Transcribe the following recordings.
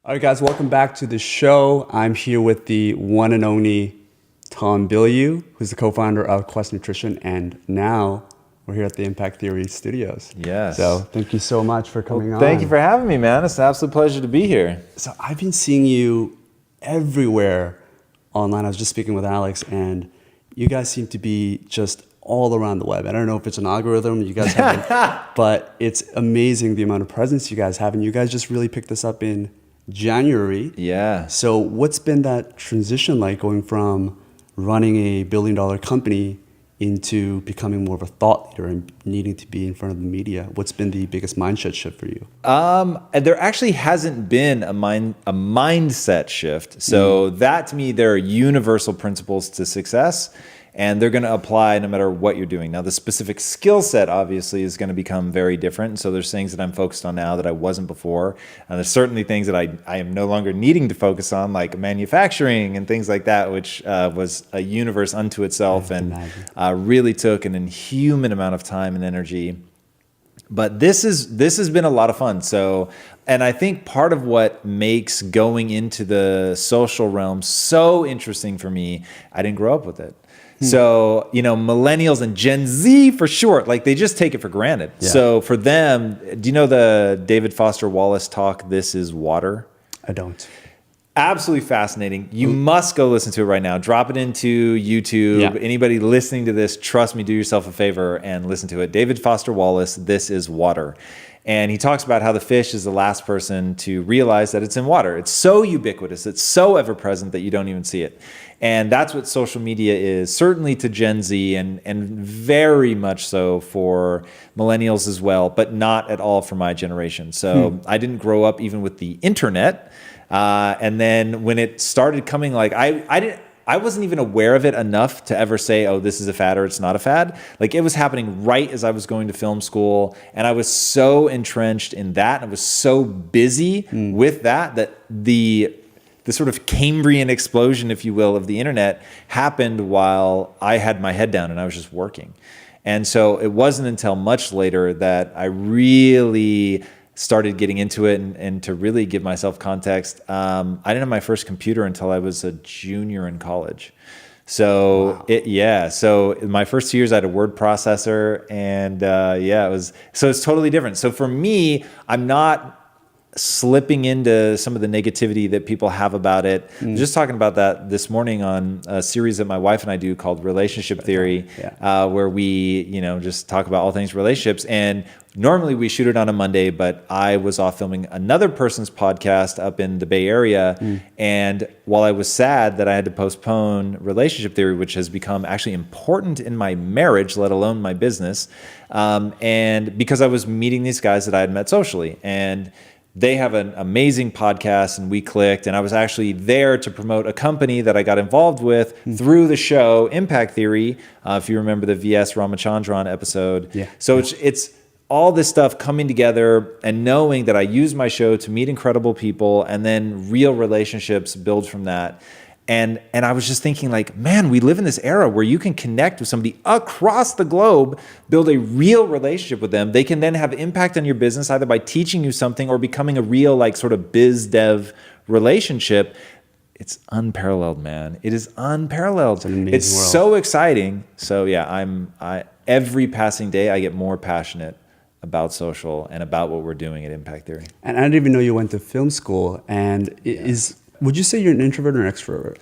All right, guys, welcome back to the show. I'm here with the one and only Tom Bilyeu, who's the co-founder of Quest Nutrition, and now we're here at the Impact Theory Studios. Yes. So thank you so much for coming on. Thank you for having me, man. It's an absolute pleasure to be here. So I've been seeing you everywhere online. I was just speaking with Alex, and you guys seem to be just all around the web. I don't know if it's an algorithm you guys have, but it's amazing the amount of presence you guys have, and you guys just really picked this up in January. Yeah. So what's been that transition like, going from running a billion-dollar company into becoming more of a thought leader and needing to be in front of the media? What's been the biggest mindset shift for you? There actually hasn't been a mindset shift. So that, to me, there are universal principles to success, and they're going to apply no matter what you're doing. Now, the specific skill set obviously is going to become very different. So there's things that I'm focused on now that I wasn't before. And there's certainly things that I am no longer needing to focus on, like manufacturing and things like that, which was a universe unto itself and really took an inhuman amount of time and energy. But this has been a lot of fun. So, and I think part of what makes going into the social realm so interesting for me, I didn't grow up with it. So, you know, millennials and Gen Z for short, like they just take it for granted. Yeah. So for them, do you know the David Foster Wallace talk, This is Water? I don't. Absolutely fascinating. You must go listen to it right now. Drop it into YouTube. Yeah. Anybody listening to this, trust me, do yourself a favor and listen to it. David Foster Wallace, This is Water. And he talks about how the fish is the last person to realize that it's in water. It's so ubiquitous. It's so ever present that you don't even see it. And that's what social media is, certainly to Gen Z and very much so for millennials as well, but not at all for my generation. So I didn't grow up even with the internet. And then when it started coming, like I wasn't even aware of it enough to ever say, oh, this is a fad or it's not a fad. Like it was happening right as I was going to film school. And I was so entrenched in that. I was so busy with that the sort of Cambrian explosion, if you will, of the internet happened while I had my head down and I was just working. And so it wasn't until much later that I really started getting into it and to really give myself context. I didn't have my first computer until I was a junior in college. So wow. So my first 2 years I had a word processor and it's totally different. So for me, I'm not slipping into some of the negativity that people have about it. I was just talking about that this morning on a series that my wife and I do called Relationship Theory, where we, just talk about all things relationships. And normally we shoot it on a Monday, but I was off filming another person's podcast up in the Bay Area. And while I was sad that I had to postpone Relationship Theory, which has become actually important in my marriage, let alone my business, and because I was meeting these guys that I had met socially, and they have an amazing podcast, and we clicked, and I was actually there to promote a company that I got involved with through the show Impact Theory, if you remember the VS Ramachandran episode. So it's all this stuff coming together and knowing that I use my show to meet incredible people and then real relationships build from that. And I was just thinking, like, man, we live in this era where you can connect with somebody across the globe, build a real relationship with them. They can then have impact on your business either by teaching you something or becoming a real, like, sort of biz dev relationship. It's unparalleled, man. It is unparalleled. It's an amazing world. So exciting. So yeah, every passing day I get more passionate about social and about what we're doing at Impact Theory. And I didn't even know you went to film school. And would you say you're an introvert or an extrovert?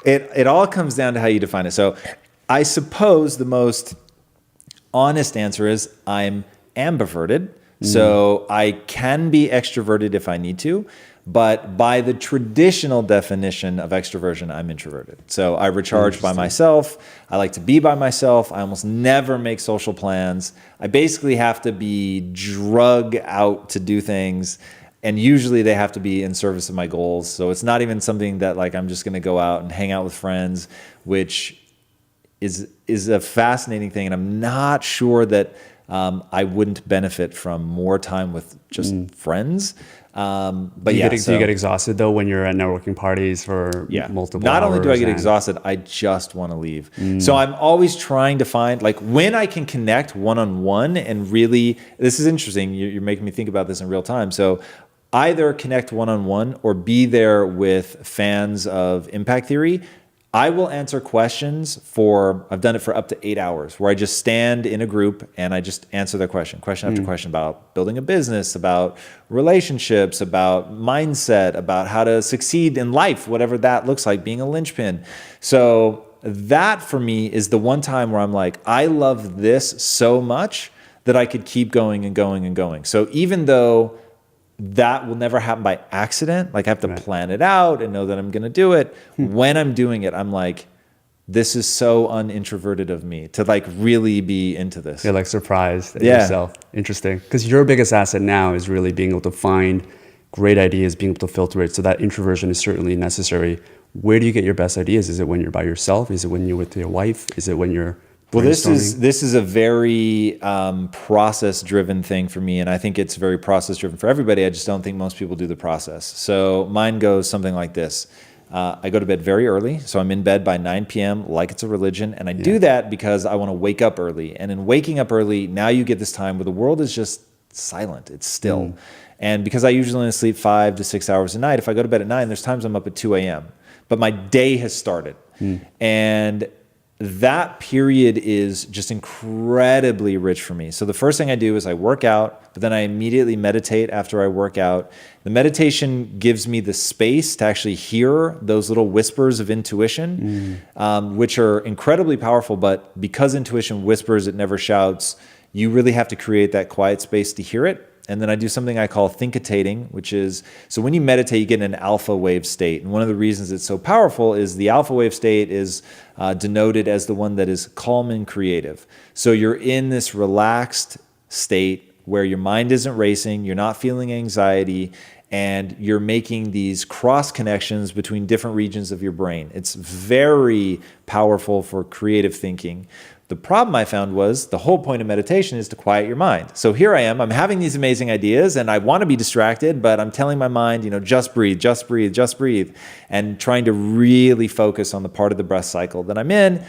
It all comes down to how you define it. So I suppose the most honest answer is I'm ambiverted. So I can be extroverted if I need to, but by the traditional definition of extroversion, I'm introverted. So I recharge by myself. I like to be by myself. I almost never make social plans. I basically have to be drug out to do things. And usually they have to be in service of my goals. So it's not even something that, like, I'm just going to go out and hang out with friends, which is a fascinating thing. And I'm not sure that I wouldn't benefit from more time with just friends. But do you get exhausted though when you're at networking parties for multiple hours? Not only do I get exhausted, I just want to leave. So I'm always trying to find, like, when I can connect one-on-one and really, this is interesting. You're making me think about this in real time. So either connect one-on-one or be there with fans of impact theory, I will answer questions I've done it for up to 8 hours, where I just stand in a group and I just answer their question after question about building a business, about relationships, about mindset, about how to succeed in life, whatever that looks like, being a linchpin. So that for me is the one time where I'm like, I love this so much that I could keep going and going and going. So even though that will never happen by accident, like I have to plan it out and know that I'm going to do it. When I'm doing it, I'm like, this is so unintroverted of me to like really be into this. You're like surprised at yourself. Interesting. Because your biggest asset now is really being able to find great ideas, being able to filter it. So that introversion is certainly necessary. Where do you get your best ideas? Is it when you're by yourself? Is it when you're with your wife? Is it when you're Well, this is a very process-driven thing for me, and I think it's very process-driven for everybody. I just don't think most people do the process. So mine goes something like this. I go to bed very early, so I'm in bed by 9 p.m. like it's a religion, and I do that because I want to wake up early. And in waking up early, now you get this time where the world is just silent. It's still. And because I usually only sleep 5 to 6 hours a night, if I go to bed at 9, there's times I'm up at 2 a.m. But my day has started. And that period is just incredibly rich for me. So the first thing I do is I work out, but then I immediately meditate after I work out. The meditation gives me the space to actually hear those little whispers of intuition, which are incredibly powerful. But because intuition whispers, it never shouts, you really have to create that quiet space to hear it. And then I do something I call thinkitating, which is, so when you meditate, you get in an alpha wave state. And one of the reasons it's so powerful is the alpha wave state is denoted as the one that is calm and creative. So you're in this relaxed state where your mind isn't racing, you're not feeling anxiety, and you're making these cross connections between different regions of your brain. It's very powerful for creative thinking. The problem I found was the whole point of meditation is to quiet your mind. So here I am, I'm having these amazing ideas and I want to be distracted, but I'm telling my mind, just breathe, just breathe, just breathe, and trying to really focus on the part of the breath cycle that I'm in.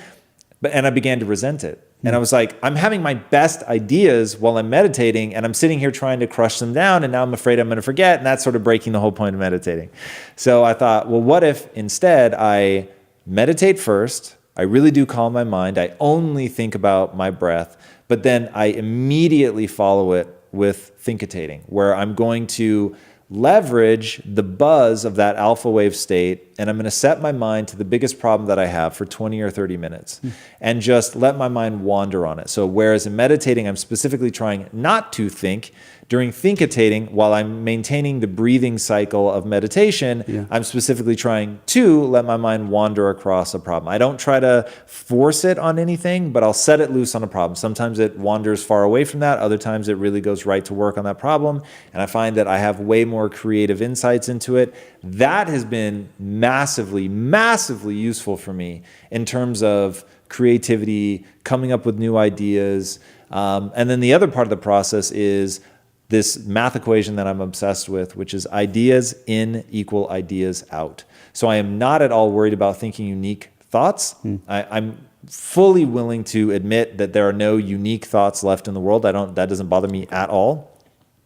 And I began to resent it. And I was like, I'm having my best ideas while I'm meditating and I'm sitting here trying to crush them down, and now I'm afraid I'm going to forget, and that's sort of breaking the whole point of meditating. So I thought, well, what if instead I meditate first, I really do calm my mind, I only think about my breath, but then I immediately follow it with thinkitating, where I'm going to leverage the buzz of that alpha wave state, and I'm going to set my mind to the biggest problem that I have for 20 or 30 minutes and just let my mind wander on it. So whereas in meditating, I'm specifically trying not to think, during thinkitating, while I'm maintaining the breathing cycle of meditation, I'm specifically trying to let my mind wander across a problem. I don't try to force it on anything, but I'll set it loose on a problem. Sometimes it wanders far away from that. Other times it really goes right to work on that problem. And I find that I have way more creative insights into it. That has been massively, massively useful for me in terms of creativity, coming up with new ideas. And then the other part of the process is this math equation that I'm obsessed with, which is ideas in equal ideas out. So I am not at all worried about thinking unique thoughts. I'm fully willing to admit that there are no unique thoughts left in the world. That doesn't bother me at all,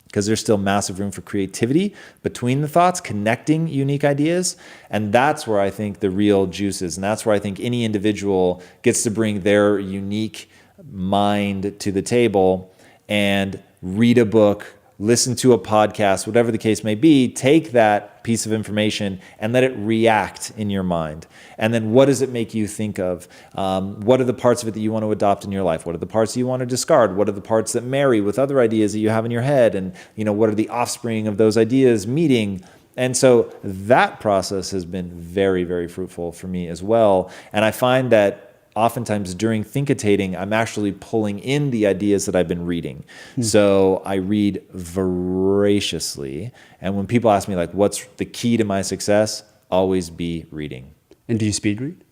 because there's still massive room for creativity between the thoughts, connecting unique ideas. And that's where I think the real juice is. And that's where I think any individual gets to bring their unique mind to the table and read a book, listen to a podcast, whatever the case may be, take that piece of information and let it react in your mind. And then what does it make you think of? What are the parts of it that you want to adopt in your life? What are the parts that you want to discard? What are the parts that marry with other ideas that you have in your head? And what are the offspring of those ideas meeting? And so that process has been very, very fruitful for me as well. And I find that oftentimes during thinkitating, I'm actually pulling in the ideas that I've been reading. So I read voraciously. And when people ask me, like, what's the key to my success? Always be reading. And do you speed read?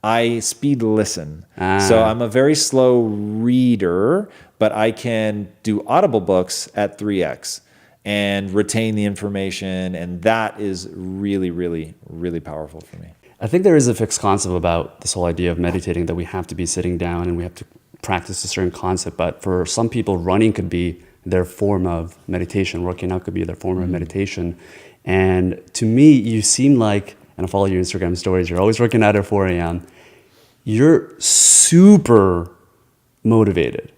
I speed listen. So I'm a very slow reader, but I can do Audible books at 3x and retain the information. And that is really, really, really powerful for me. I think there is a fixed concept about this whole idea of meditating, that we have to be sitting down and we have to practice a certain concept. But for some people, running could be their form of meditation. Working out could be their form of meditation. And to me, you seem like, and I follow your Instagram stories, you're always working out at 4 a.m. You're super motivated.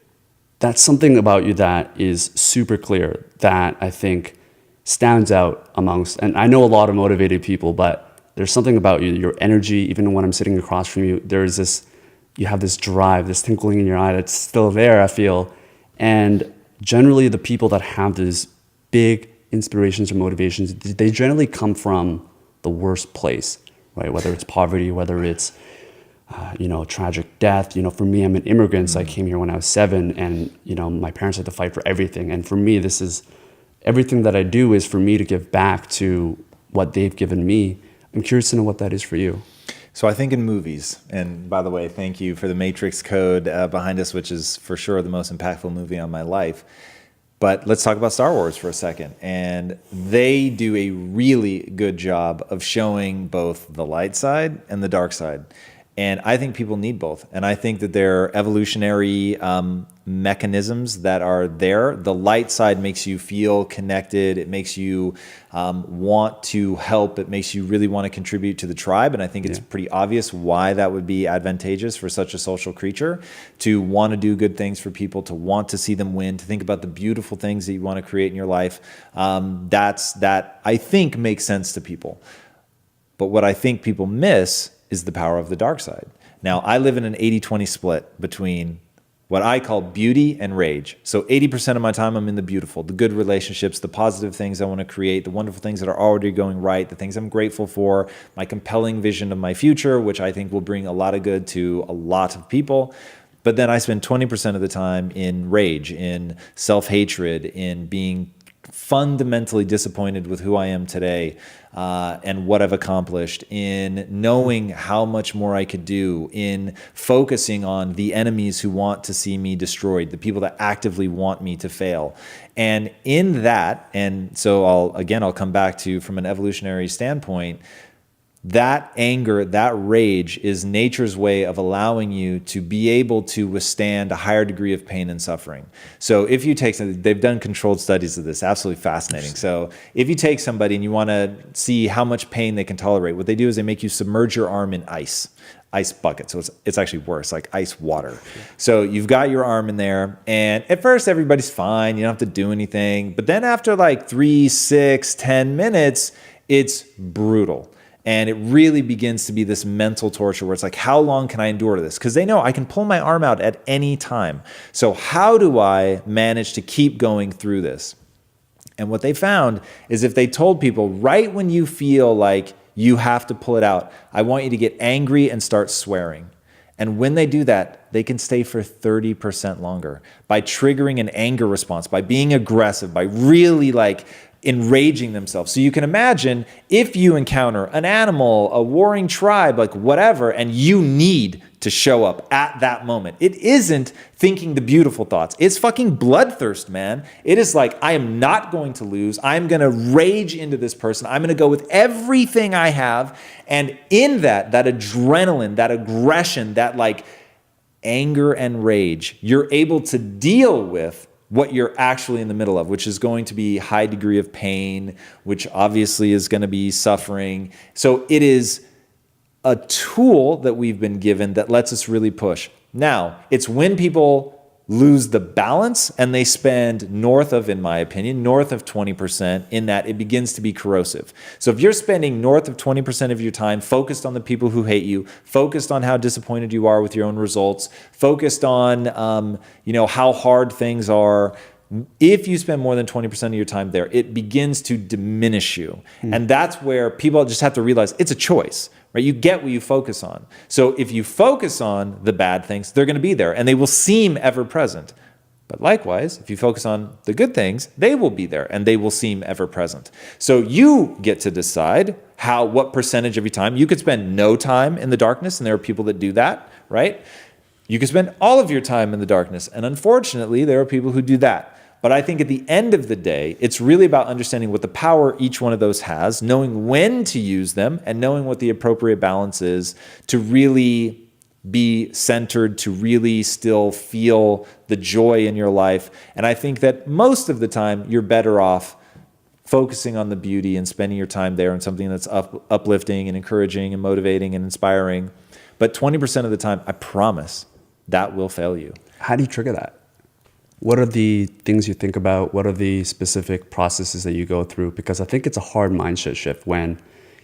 That's something about you that is super clear that I think stands out amongst, and I know a lot of motivated people, but there's something about you, your energy, even when I'm sitting across from you, there's this, you have this drive, this twinkling in your eye that's still there, I feel. And generally the people that have these big inspirations or motivations, they generally come from the worst place, right? Whether it's poverty, whether it's tragic death. For me, I'm an immigrant, so I came here when I was 7, and my parents had to fight for everything. And for me, this is everything that I do is for me to give back to what they've given me. I'm curious to know what that is for you. So I think in movies, and by the way, thank you for the Matrix Code behind us, which is for sure the most impactful movie on my life. But let's talk about Star Wars for a second. And they do a really good job of showing both the light side and the dark side. And I think people need both. And I think that there are evolutionary mechanisms that are there. The light side makes you feel connected. It makes you want to help. It makes you really want to contribute to the tribe. And I think it's pretty obvious why that would be advantageous for such a social creature, to want to do good things for people, to want to see them win, to think about the beautiful things that you want to create in your life. That I think makes sense to people. But what I think people miss is the power of the dark side. Now, I live in an 80-20 split between what I call beauty and rage. So 80% of my time I'm in the beautiful, the good relationships, the positive things I want to create, the wonderful things that are already going right, the things I'm grateful for, my compelling vision of my future, which I think will bring a lot of good to a lot of people. But then I spend 20% of the time in rage, in self-hatred, in being fundamentally disappointed with who I am today and what I've accomplished, in knowing how much more I could do, in focusing on the enemies who want to see me destroyed, the people that actively want me to fail. And in that, and so I'll come back to, from an evolutionary standpoint, that anger, that rage is nature's way of allowing you to be able to withstand a higher degree of pain and suffering. So if you take, they've done controlled studies of this, absolutely fascinating. So if you take somebody and you want to see how much pain they can tolerate, what they do is they make you submerge your arm in ice bucket. So it's actually worse, like ice water. So you've got your arm in there, and at first everybody's fine. You don't have to do anything. But then after like 3, 6, 10 minutes, it's brutal. And it really begins to be this mental torture where it's like, how long can I endure this? Because they know I can pull my arm out at any time. So how do I manage to keep going through this? And what they found is if they told people right when you feel like you have to pull it out, I want you to get angry and start swearing. And when they do that, they can stay for 30% longer by triggering an anger response, by being aggressive, by really enraging themselves. So you can imagine if you encounter an animal, a warring tribe, whatever, and you need to show up at that moment. It isn't thinking the beautiful thoughts. It's fucking bloodthirst, man. It is like, I am not going to lose. I'm going to rage into this person. I'm going to go with everything I have. And in that adrenaline, that aggression, that anger and rage, you're able to deal with what you're actually in the middle of, which is going to be high degree of pain, which obviously is going to be suffering. So it is a tool that we've been given that lets us really push. Now, it's when people lose the balance and they spend in my opinion, north of 20%, in that it begins to be corrosive. So if you're spending north of 20% of your time focused on the people who hate you, focused on how disappointed you are with your own results, focused on how hard things are, if you spend more than 20% of your time there, it begins to diminish you. And that's where people just have to realize it's a choice, right? You get what you focus on. So if you focus on the bad things, they're going to be there and they will seem ever present. But likewise, if you focus on the good things, they will be there and they will seem ever present. So you get to decide what percentage of your time. You could spend no time in the darkness, and there are people that do that, right? You could spend all of your time in the darkness, and unfortunately, there are people who do that. But I think at the end of the day, it's really about understanding what the power each one of those has, knowing when to use them, and knowing what the appropriate balance is to really be centered, to really still feel the joy in your life. And I think that most of the time you're better off focusing on the beauty and spending your time there on something that's uplifting and encouraging and motivating and inspiring. But 20% of the time, I promise, that will fail you. How do you trigger that? What are the things you think about? What are the specific processes that you go through? Because I think it's a hard mindset shift when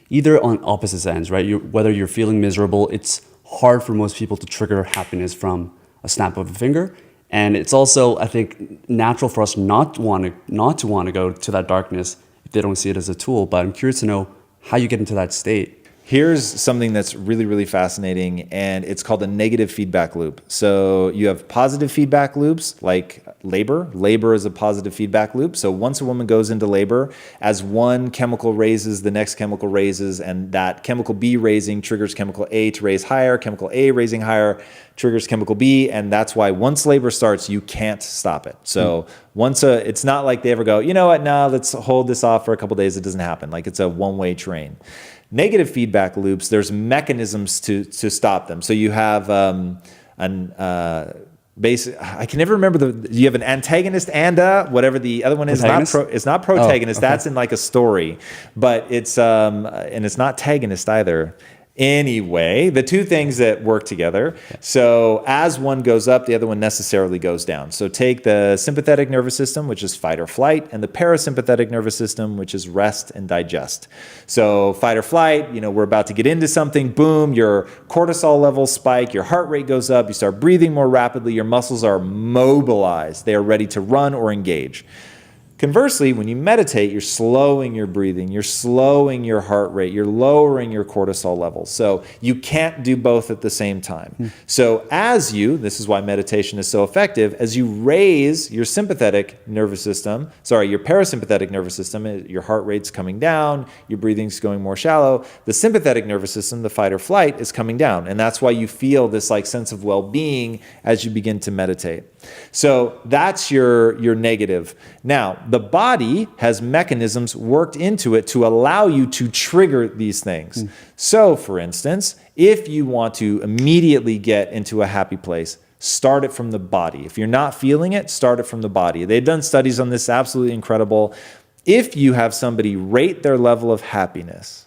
either on opposite ends, right? Whether you're feeling miserable, it's hard for most people to trigger happiness from a snap of a finger. And it's also, I think, natural for us not to want to go to that darkness if they don't see it as a tool. But I'm curious to know how you get into that state. Here's something that's really, really fascinating, and it's called a negative feedback loop. So you have positive feedback loops like labor. Labor is a positive feedback loop. So once a woman goes into labor, as one chemical raises, the next chemical raises, and that chemical B raising triggers chemical A to raise higher, chemical A raising higher triggers chemical B, and that's why once labor starts, you can't stop it. So it's not like they ever go, you know what, no, let's hold this off for a couple days. It doesn't happen. Like it's a one-way train. Negative feedback loops, there's mechanisms to stop them. So you have I can never remember you have an antagonist and whatever the other one is. It's not protagonist. Oh, okay. That's in like a story, but it's and it's not tagonist either. Anyway, the two things that work together. So as one goes up, the other one necessarily goes down. So take the sympathetic nervous system, which is fight or flight, and the parasympathetic nervous system, which is rest and digest. So fight or flight, we're about to get into something, boom, your cortisol levels spike, your heart rate goes up, you start breathing more rapidly, your muscles are mobilized, they are ready to run or engage. Conversely, when you meditate, you're slowing your breathing, you're slowing your heart rate, you're lowering your cortisol levels. So you can't do both at the same time. So this is why meditation is so effective, as you raise your parasympathetic nervous system, your heart rate's coming down, your breathing's going more shallow. The sympathetic nervous system, the fight or flight, is coming down. And that's why you feel this sense of well-being as you begin to meditate. So that's your negative. Now, the body has mechanisms worked into it to allow you to trigger these things. So, for instance, if you want to immediately get into a happy place, start it from the body. If you're not feeling it, start it from the body. They've done studies on this, absolutely incredible. If you have somebody rate their level of happiness,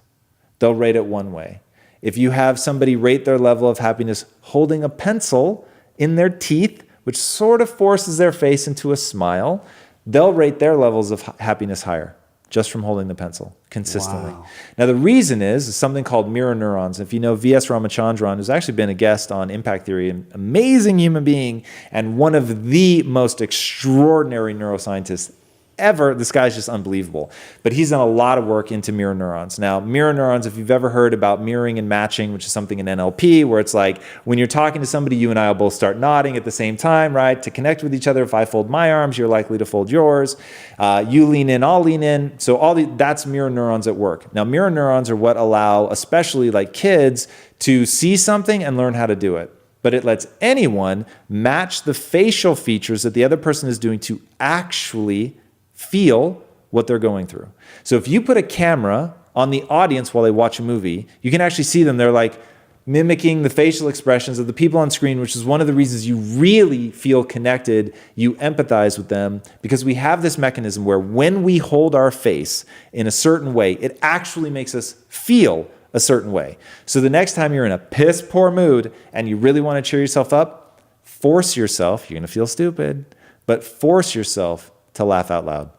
they'll rate it one way. If you have somebody rate their level of happiness holding a pencil in their teeth, which sort of forces their face into a smile, they'll rate their levels of happiness higher just from holding the pencil consistently. Wow. Now, the reason is something called mirror neurons. If you know V.S. Ramachandran, who's actually been a guest on Impact Theory, an amazing human being and one of the most extraordinary neuroscientists ever. This guy's just unbelievable. But he's done a lot of work into mirror neurons. Now, mirror neurons, if you've ever heard about mirroring and matching, which is something in NLP, where it's like when you're talking to somebody, you and I will both start nodding at the same time, right? To connect with each other. If I fold my arms, you're likely to fold yours. You lean in, I'll lean in. So that's mirror neurons at work. Now, mirror neurons are what allow, especially like kids, to see something and learn how to do it. But it lets anyone match the facial features that the other person is doing to actually feel what they're going through. So if you put a camera on the audience while they watch a movie, you can actually see them. They're like mimicking the facial expressions of the people on screen, which is one of the reasons you really feel connected. You empathize with them because we have this mechanism where when we hold our face in a certain way, it actually makes us feel a certain way. So the next time you're in a piss poor mood and you really want to cheer yourself up, force yourself, you're going to feel stupid, but force yourself to laugh out loud.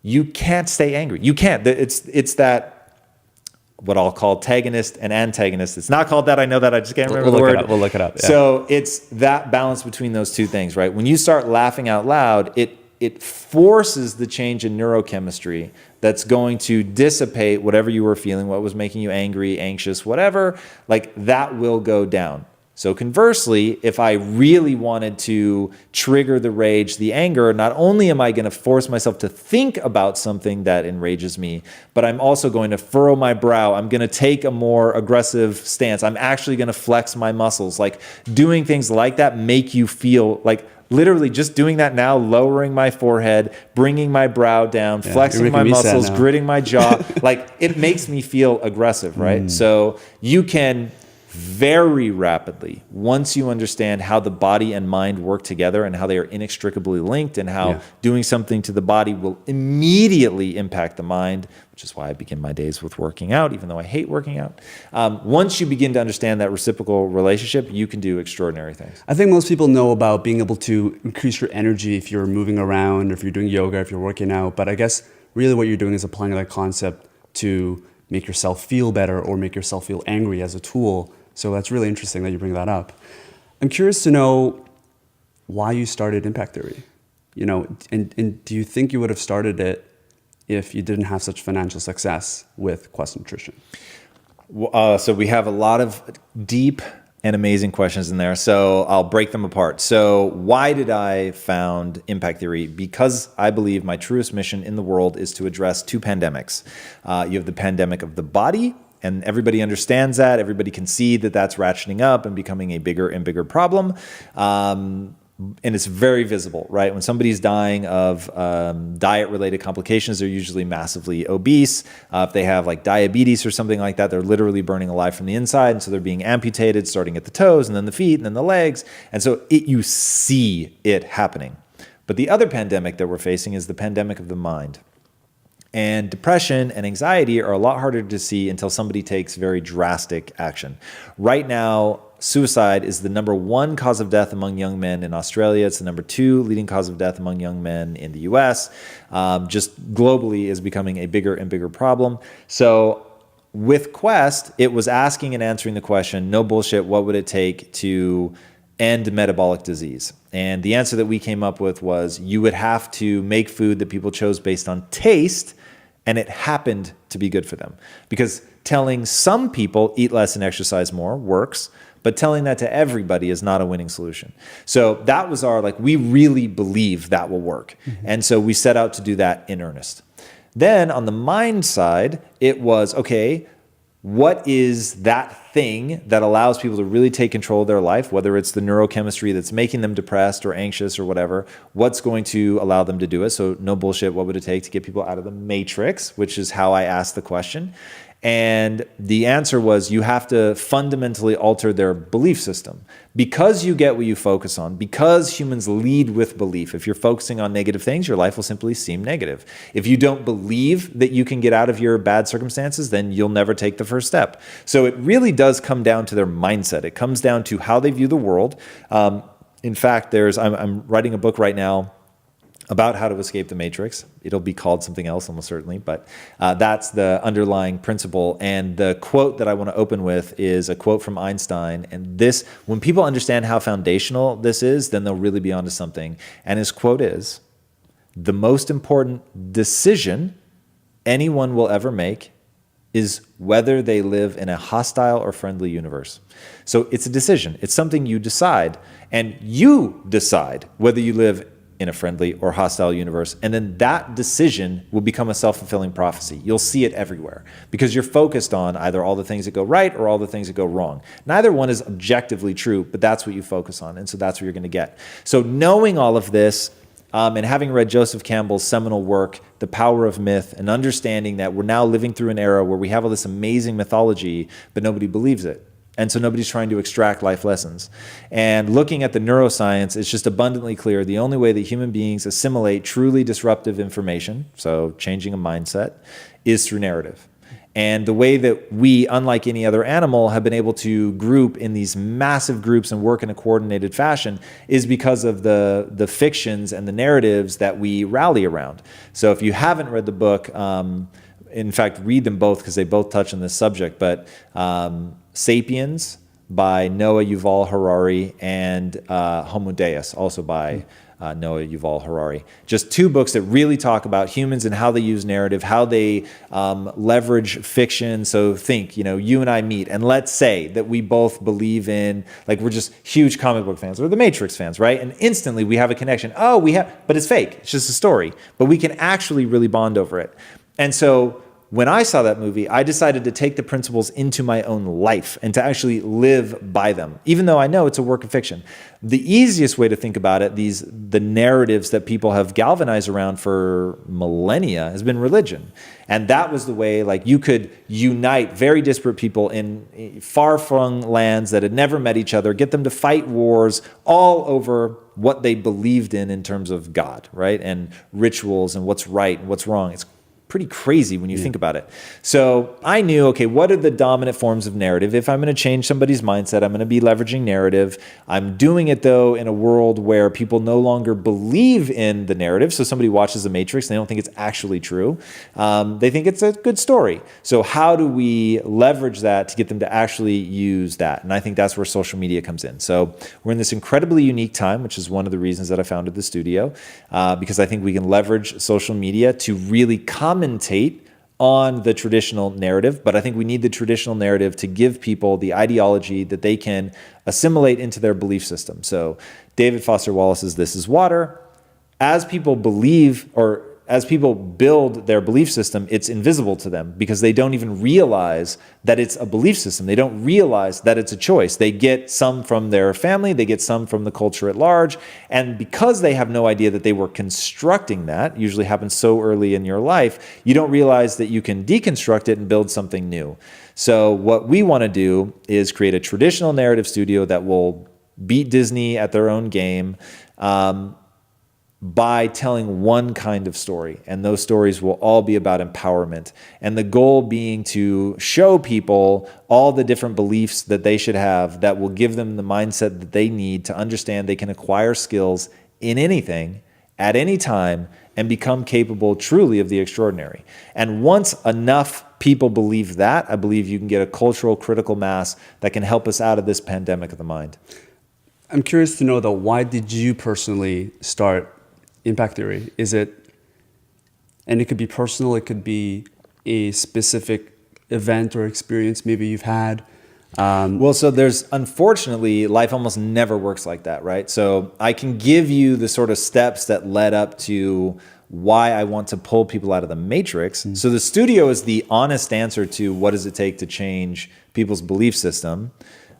You can't stay angry. You can't. It's that what I'll call tagonist and antagonist. It's not called that. I know that. I just can't remember the word. We'll look it up. Yeah. So it's that balance between those two things, right? When you start laughing out loud, it forces the change in neurochemistry that's going to dissipate whatever you were feeling, what was making you angry, anxious, whatever. Like that will go down. So conversely, if I really wanted to trigger the rage, the anger, not only am I going to force myself to think about something that enrages me, but I'm also going to furrow my brow. I'm going to take a more aggressive stance. I'm actually going to flex my muscles. Like doing things like that make you feel like literally just doing that now, lowering my forehead, bringing my brow down, flexing my muscles, gritting my jaw. Like it makes me feel aggressive, right? So you can very rapidly, once you understand how the body and mind work together and how they are inextricably linked, and how doing something to the body will immediately impact the mind, which is why I begin my days with working out, even though I hate working out. Once you begin to understand that reciprocal relationship, you can do extraordinary things. I think most people know about being able to increase your energy if you're moving around, or if you're doing yoga, if you're working out. But I guess really what you're doing is applying that concept to make yourself feel better or make yourself feel angry as a tool. So that's really interesting that you bring that up. I'm curious to know why you started impact theory. And do you think you would have started it if you didn't have such financial success with Quest Nutrition? So we have a lot of deep and amazing questions in there. So I'll break them apart. So why did I found impact theory? Because I believe my truest mission in the world is to address two pandemics. You have the pandemic of the body, and everybody understands that. Everybody can see that that's ratcheting up and becoming a bigger and bigger problem. And it's very visible, right? When somebody's dying of diet-related complications, they're usually massively obese. If they have like diabetes or something like that, they're literally burning alive from the inside. And so they're being amputated, starting at the toes and then the feet and then the legs. And so you see it happening. But the other pandemic that we're facing is the pandemic of the mind. And depression and anxiety are a lot harder to see until somebody takes very drastic action. Right now, suicide is the #1 cause of death among young men in Australia. It's the #2 leading cause of death among young men in the US. Just globally is becoming a bigger and bigger problem. So with Quest, it was asking and answering the question, no bullshit, what would it take to end metabolic disease? And the answer that we came up with was you would have to make food that people chose based on taste, and it happened to be good for them. Because telling some people eat less and exercise more works, but telling that to everybody is not a winning solution. So that was we really believe that will work. Mm-hmm. And so we set out to do that in earnest. Then on the mind side, it was, okay, what is that thing that allows people to really take control of their life, whether it's the neurochemistry that's making them depressed or anxious or whatever, what's going to allow them to do it? So no bullshit, what would it take to get people out of the matrix, which is how I asked the question. And the answer was you have to fundamentally alter their belief system. Because you get what you focus on, because humans lead with belief. If you're focusing on negative things, your life will simply seem negative. If you don't believe that you can get out of your bad circumstances, then you'll never take the first step. So it really does come down to their mindset. It comes down to how they view the world. In fact, I'm writing a book right now about how to escape the matrix. It'll be called something else almost certainly, but that's the underlying principle. And the quote that I want to open with is a quote from Einstein. And this, when people understand how foundational this is, then they'll really be onto something. And his quote is, the most important decision anyone will ever make is whether they live in a hostile or friendly universe. So it's a decision. It's something you decide. And you decide whether you live in a friendly or hostile universe. And then that decision will become a self-fulfilling prophecy. You'll see it everywhere because you're focused on either all the things that go right or all the things that go wrong. Neither one is objectively true, but that's what you focus on. And so that's what you're going to get. So knowing all of this and having read Joseph Campbell's seminal work, The Power of Myth, and understanding that we're now living through an era where we have all this amazing mythology, but nobody believes it. And so nobody's trying to extract life lessons. And looking at the neuroscience, it's just abundantly clear the only way that human beings assimilate truly disruptive information, so changing a mindset, is through narrative. And the way that we, unlike any other animal, have been able to group in these massive groups and work in a coordinated fashion is because of the fictions and the narratives that we rally around. So if you haven't read the book, in fact, read them both because they both touch on this subject, but Sapiens by Noah Yuval Harari and Homo Deus, also by Noah Yuval Harari. Just two books that really talk about humans and how they use narrative, how they leverage fiction. So think, you and I meet, and let's say that we both believe in, we're just huge comic book fans or the Matrix fans, right? And instantly we have a connection. But it's fake. It's just a story. But we can actually really bond over it. And so when I saw that movie, I decided to take the principles into my own life and to actually live by them, even though I know it's a work of fiction. The easiest way to think about it, the narratives that people have galvanized around for millennia, has been religion. And that was the way, like, you could unite very disparate people in far-flung lands that had never met each other, get them to fight wars all over what they believed in terms of God, right? And rituals and what's right and what's wrong. It's pretty crazy when you think about it. So I knew, okay, what are the dominant forms of narrative? If I'm going to change somebody's mindset, I'm going to be leveraging narrative. I'm doing it, though, in a world where people no longer believe in the narrative. So somebody watches The Matrix, and they don't think it's actually true. They think it's a good story. So how do we leverage that to get them to actually use that? And I think that's where social media comes in. So we're in this incredibly unique time, which is one of the reasons that I founded the studio, because I think we can leverage social media to really commentate on the traditional narrative, but I think we need the traditional narrative to give people the ideology that they can assimilate into their belief system. So David Foster Wallace's This is Water, as people believe, or as people build their belief system, it's invisible to them because they don't even realize that it's a belief system. They don't realize that it's a choice. They get some from their family, they get some from the culture at large, and because they have no idea that they were constructing that, usually happens so early in your life, you don't realize that you can deconstruct it and build something new. So what we want to do is create a traditional narrative studio that will beat Disney at their own game, by telling one kind of story. And those stories will all be about empowerment. And the goal being to show people all the different beliefs that they should have that will give them the mindset that they need to understand they can acquire skills in anything, at any time, and become capable truly of the extraordinary. And once enough people believe that, I believe you can get a cultural critical mass that can help us out of this pandemic of the mind. I'm curious to know, though, why did you personally start Impact Theory? Is it, and it could be personal, it could be a specific event or experience maybe you've had. Well, so there's, unfortunately, life almost never works like that, right? So I can give you the sort of steps that led up to why I want to pull people out of the matrix. So the studio is the honest answer to what does it take to change people's belief system.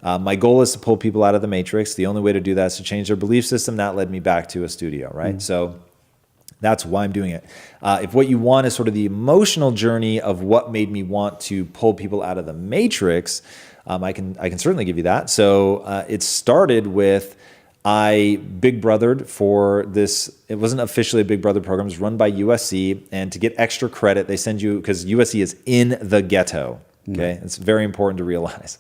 My goal is to pull people out of the matrix. The only way to do that is to change their belief system. That led me back to a studio, right? So that's why I'm doing it. If what you want is sort of the emotional journey of what made me want to pull people out of the matrix, I can certainly give you that. So it started with, I big brothered for this. It wasn't officially a Big Brother program. It was run by USC. And to get extra credit, they send you, because USC is in the ghetto. Okay, it's very important to realize.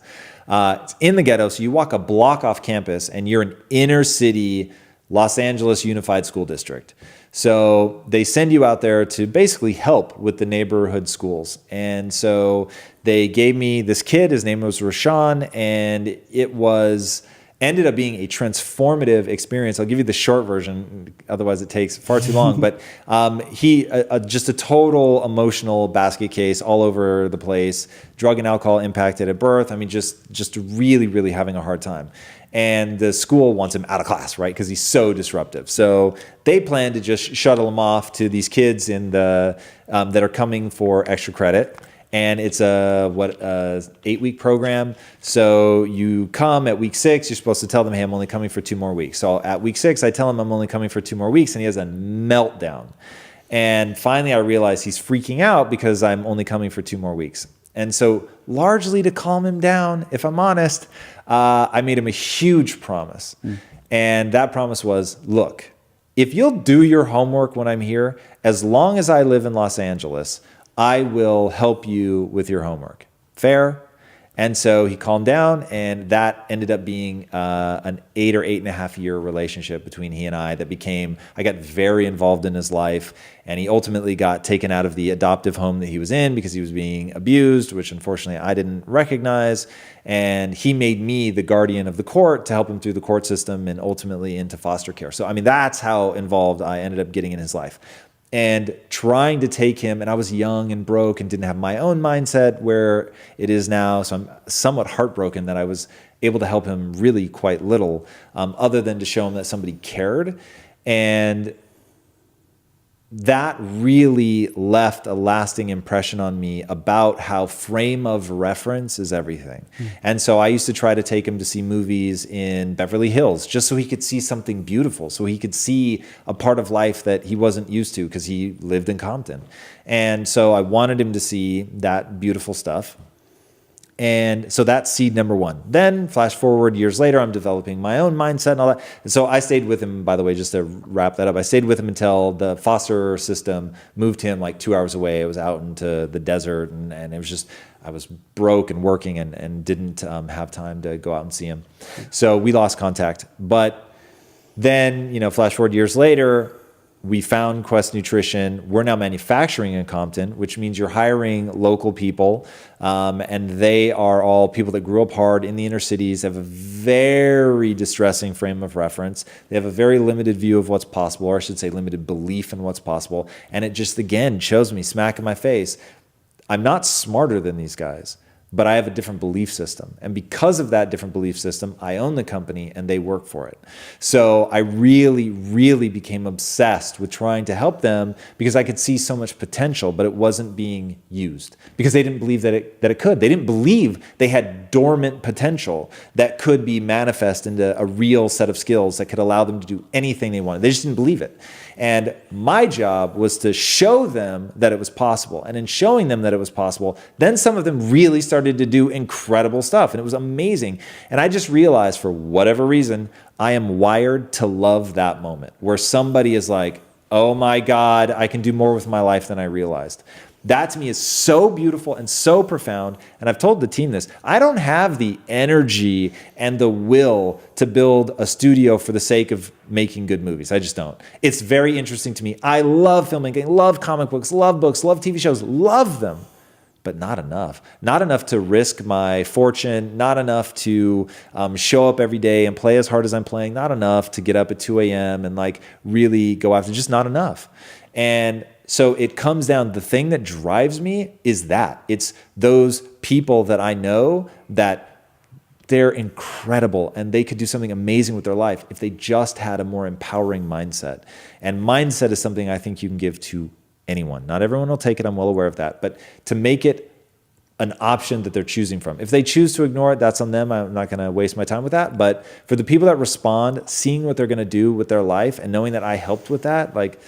It's in the ghetto, so you walk a block off campus and you're an inner city Los Angeles Unified School District. So they send you out there to basically help with the neighborhood schools. And so they gave me this kid, his name was Rashawn, and it ended up being a transformative experience. I'll give you the short version, otherwise it takes far too long. But he just a total emotional basket case all over the place, drug and alcohol impacted at birth. I mean, just really, really having a hard time. And the school wants him out of class, right? Because he's so disruptive. So they plan to just shuttle him off to these kids in the that are coming for extra credit. And it's a 8-week program. So you come at week 6, you're supposed to tell them, hey, I'm only coming for 2 more weeks. So at week 6, I tell him I'm only coming for 2 more weeks, and he has a meltdown. And finally, I realize he's freaking out because I'm only coming for 2 more weeks. And so largely to calm him down, if I'm honest, I made him a huge promise. And that promise was, look, if you'll do your homework when I'm here, as long as I live in Los Angeles, I will help you with your homework. Fair? And so he calmed down, and that ended up being an 8 or 8.5 year relationship between he and I that became, I got very involved in his life, and he ultimately got taken out of the adoptive home that he was in because he was being abused, which unfortunately I didn't recognize. And he made me the guardian of the court to help him through the court system and ultimately into foster care. So, I mean, that's how involved I ended up getting in his life. And trying to take him, and I was young and broke and didn't have my own mindset where it is now. So I'm somewhat heartbroken that I was able to help him really quite little, other than to show him that somebody cared. And that really left a lasting impression on me about how frame of reference is everything. And so I used to try to take him to see movies in Beverly Hills just so he could see something beautiful, so he could see a part of life that he wasn't used to because he lived in Compton. And so I wanted him to see that beautiful stuff. And so that's seed number one. Then flash forward years later, I'm developing my own mindset and all that. And so I stayed with him, by the way, just to wrap that up. I stayed with him until the foster system moved him like 2 hours away. It was out into the desert, and it was just, I was broke and working and didn't have time to go out and see him. So we lost contact. But then, flash forward years later, we found Quest Nutrition. We're now manufacturing in Compton, which means you're hiring local people. And they are all people that grew up hard in the inner cities, have a very distressing frame of reference. They have a very limited view of what's possible, or I should say limited belief in what's possible. And it just, again, shows me smack in my face. I'm not smarter than these guys, but I have a different belief system. And because of that different belief system, I own the company and they work for it. So I really, really became obsessed with trying to help them because I could see so much potential, but it wasn't being used because they didn't believe that it could. They didn't believe they had dormant potential that could be manifest into a real set of skills that could allow them to do anything they wanted. They just didn't believe it. And my job was to show them that it was possible. And in showing them that it was possible, then some of them really started to do incredible stuff. And it was amazing. And I just realized, for whatever reason, I am wired to love that moment where somebody is like, oh my God, I can do more with my life than I realized. That to me is so beautiful and so profound. And I've told the team this. I don't have the energy and the will to build a studio for the sake of making good movies. I just don't. It's very interesting to me. I love filmmaking, love comic books, love TV shows, love them. But not enough. Not enough to risk my fortune. Not enough to show up every day and play as hard as I'm playing. Not enough to get up at 2 a.m. and like really go after. Just not enough. And so it comes down, the thing that drives me is that. It's those people that I know that they're incredible and they could do something amazing with their life if they just had a more empowering mindset. And mindset is something I think you can give to anyone. Not everyone will take it, I'm well aware of that. But to make it an option that they're choosing from. If they choose to ignore it, that's on them. I'm not going to waste my time with that. But for the people that respond, seeing what they're going to do with their life and knowing that I helped with that, like,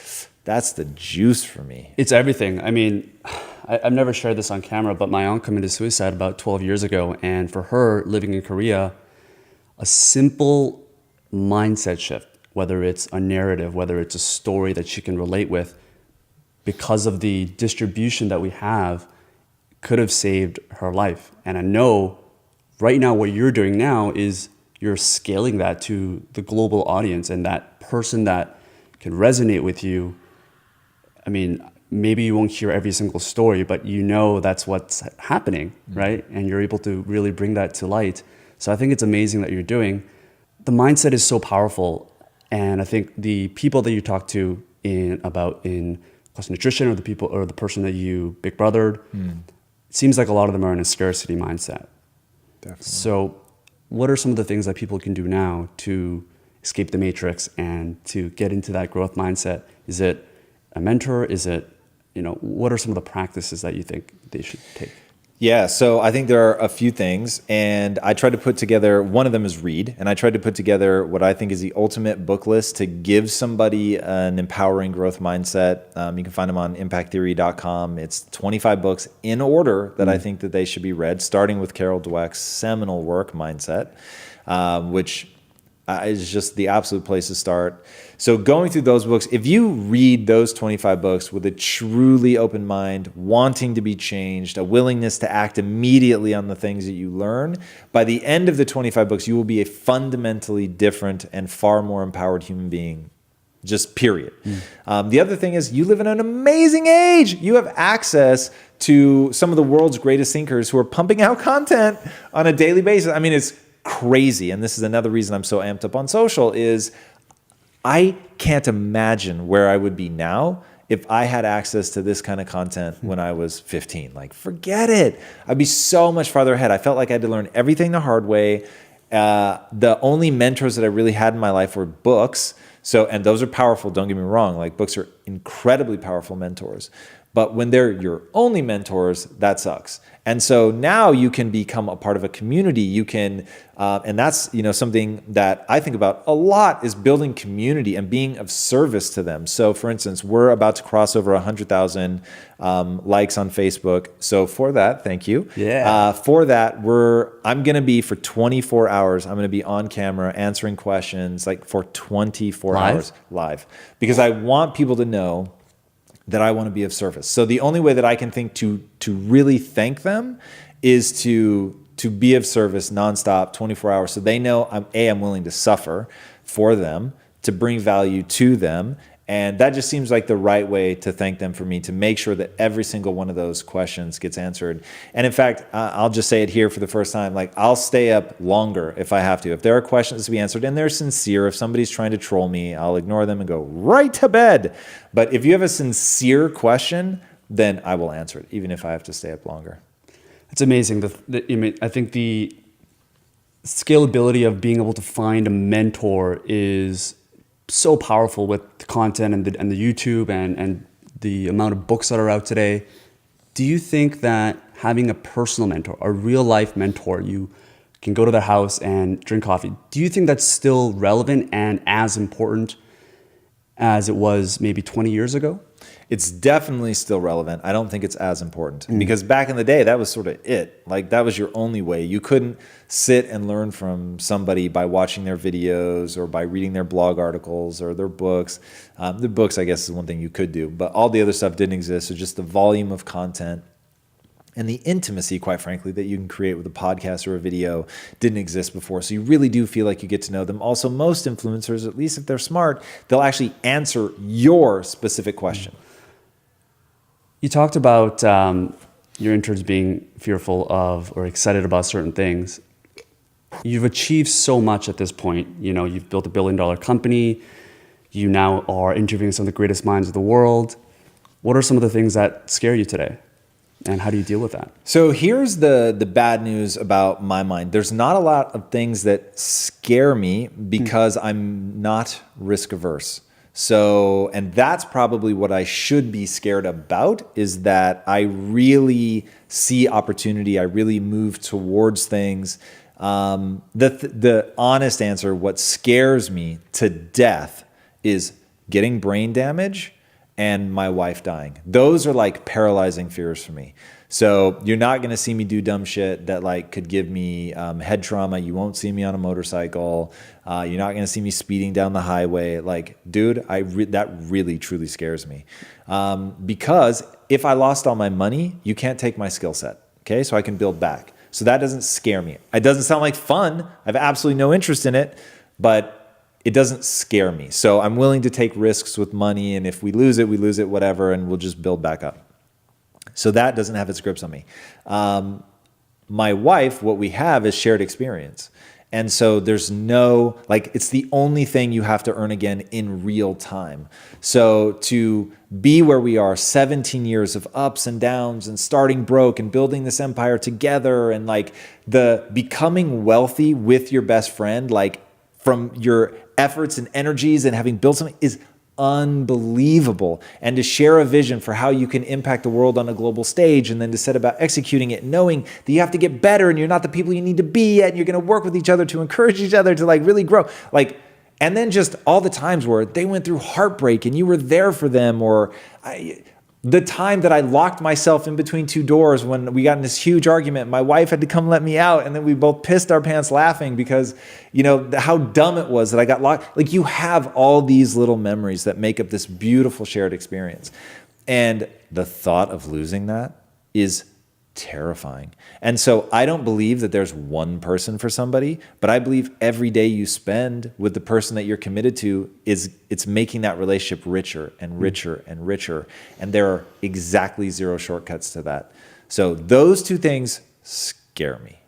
that's the juice for me. It's everything. I mean, I've never shared this on camera, but my aunt committed suicide about 12 years ago. And for her, living in Korea, a simple mindset shift, whether it's a narrative, whether it's a story that she can relate with, because of the distribution that we have, could have saved her life. And I know right now what you're doing now is you're scaling that to the global audience, and that person that can resonate with you. I mean, maybe you won't hear every single story, but you know that's what's happening, right? And you're able to really bring that to light. So I think it's amazing that you're doing. The mindset is so powerful. And I think the people that you talk to in Quest Nutrition, or the people or the person that you big brothered, it seems like a lot of them are in a scarcity mindset. Definitely. So what are some of the things that people can do now to escape the matrix and to get into that growth mindset? Is it a mentor? Is it, what are some of the practices that you think they should take? Yeah, so I think there are a few things, and I tried to put together, one of them is read, and I tried to put together what I think is the ultimate book list to give somebody an empowering growth mindset. You can find them on impacttheory.com. It's 25 books in order that I think that they should be read, starting with Carol Dweck's seminal work, Mindset, which is just the absolute place to start. So going through those books, if you read those 25 books with a truly open mind, wanting to be changed, a willingness to act immediately on the things that you learn, by the end of the 25 books, you will be a fundamentally different and far more empowered human being. Just period. The other thing is you live in an amazing age. You have access to some of the world's greatest thinkers who are pumping out content on a daily basis. I mean, it's crazy. And this is another reason I'm so amped up on social is I can't imagine where I would be now if I had access to this kind of content when I was 15. Like, forget it. I'd be so much farther ahead. I felt like I had to learn everything the hard way. The only mentors that I really had in my life were books. So, and those are powerful, don't get me wrong. Like books are incredibly powerful mentors. But when they're your only mentors, that sucks. And so now you can become a part of a community. You can, and that's something that I think about a lot is building community and being of service to them. So, for instance, we're about to cross over 100,000 likes on Facebook. So for that, thank you. Yeah. For that, I'm going to be for 24 hours. I'm going to be on camera answering questions like for 24 hours live because I want people to know that I want to be of service. So the only way that I can think to really thank them is to be of service nonstop, 24 hours. So they know I'm willing to suffer for them, to bring value to them. And that just seems like the right way to thank them for me, to make sure that every single one of those questions gets answered. And in fact, I'll just say it here for the first time, like I'll stay up longer if I have to. If there are questions to be answered and they're sincere, if somebody's trying to troll me, I'll ignore them and go right to bed. But if you have a sincere question, then I will answer it, even if I have to stay up longer. It's amazing. I think the scalability of being able to find a mentor is so powerful with the content and the YouTube and the amount of books that are out today. Do you think that having a personal mentor, a real life mentor, you can go to their house and drink coffee, do you think that's still relevant and as important as it was maybe 20 years ago? It's definitely still relevant. I don't think it's as important because back in the day, that was sort of it. Like that was your only way. You couldn't sit and learn from somebody by watching their videos or by reading their blog articles or their books. The books, I guess, is one thing you could do, but all the other stuff didn't exist. So just the volume of content and the intimacy, quite frankly, that you can create with a podcast or a video didn't exist before. So you really do feel like you get to know them. Also, most influencers, at least if they're smart, they'll actually answer your specific question. You talked about your interns being fearful of or excited about certain things. You've achieved so much at this point. You've built $1 billion company. You now are interviewing some of the greatest minds of the world. What are some of the things that scare you today? And how do you deal with that? So here's the bad news about my mind. There's not a lot of things that scare me because I'm not risk averse. So, and that's probably what I should be scared about, is that I really see opportunity. I really move towards things. The honest answer, what scares me to death is getting brain damage and my wife dying. Those are like paralyzing fears for me. So you're not going to see me do dumb shit that like could give me head trauma. You won't see me on a motorcycle. You're not going to see me speeding down the highway. Like, dude, that really truly scares me. Because if I lost all my money, you can't take my skill set. Okay, so I can build back. So that doesn't scare me. It doesn't sound like fun. I have absolutely no interest in it, but it doesn't scare me. So I'm willing to take risks with money, and if we lose it, whatever, and we'll just build back up. So that doesn't have its grips on me. My wife, what we have is shared experience. And so there's no, like, it's the only thing you have to earn again in real time. So to be where we are, 17 years of ups and downs and starting broke and building this empire together, and like the becoming wealthy with your best friend, like from your efforts and energies and having built something, is unbelievable. And to share a vision for how you can impact the world on a global stage, and then to set about executing it, knowing that you have to get better and you're not the people you need to be yet, and you're going to work with each other to encourage each other to like really grow. Like, and then just all the times where they went through heartbreak and you were there for them, or the time that I locked myself in between two doors when we got in this huge argument, my wife had to come let me out, and then we both pissed our pants laughing because, how dumb it was that I got locked. Like, you have all these little memories that make up this beautiful shared experience. And the thought of losing that is terrifying. And so I don't believe that there's one person for somebody, but I believe every day you spend with the person that you're committed to it's making that relationship richer and richer and richer. And there are exactly zero shortcuts to that. So those two things scare me.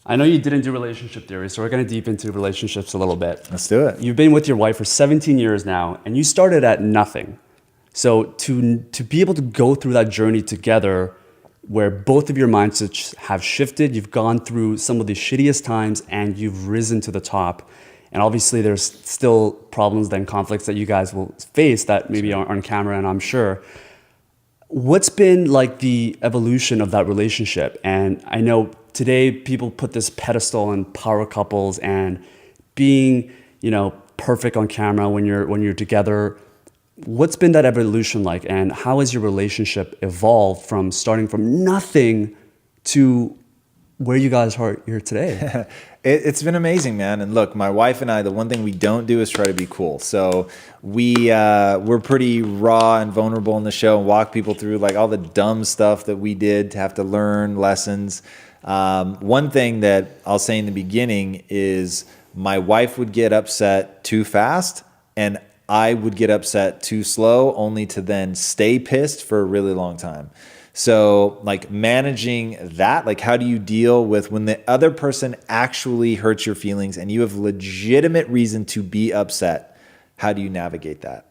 I know you didn't do relationship theory, so we're going to deep into relationships a little bit. Let's do it. You've been with your wife for 17 years now, and you started at nothing. So to be able to go through that journey together, where both of your mindsets have shifted, you've gone through some of the shittiest times and you've risen to the top. And obviously there's still problems and conflicts that you guys will face that maybe aren't on camera, and I'm sure. What's been like the evolution of that relationship? And I know today people put this pedestal on power couples and being, perfect on camera when you're together. What's been that evolution like, and how has your relationship evolved from starting from nothing to where you guys are here today? It's been amazing, man. And look, my wife and I, the one thing we don't do is try to be cool. So we're pretty raw and vulnerable in the show and walk people through like all the dumb stuff that we did to have to learn lessons. One thing that I'll say in the beginning is my wife would get upset too fast, and I would get upset too slow, only to then stay pissed for a really long time. So like managing that, like how do you deal with when the other person actually hurts your feelings and you have legitimate reason to be upset? How do you navigate that?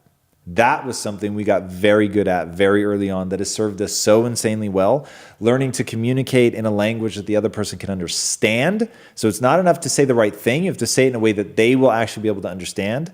That was something we got very good at very early on that has served us so insanely well. Learning to communicate in a language that the other person can understand. So it's not enough to say the right thing. You have to say it in a way that they will actually be able to understand.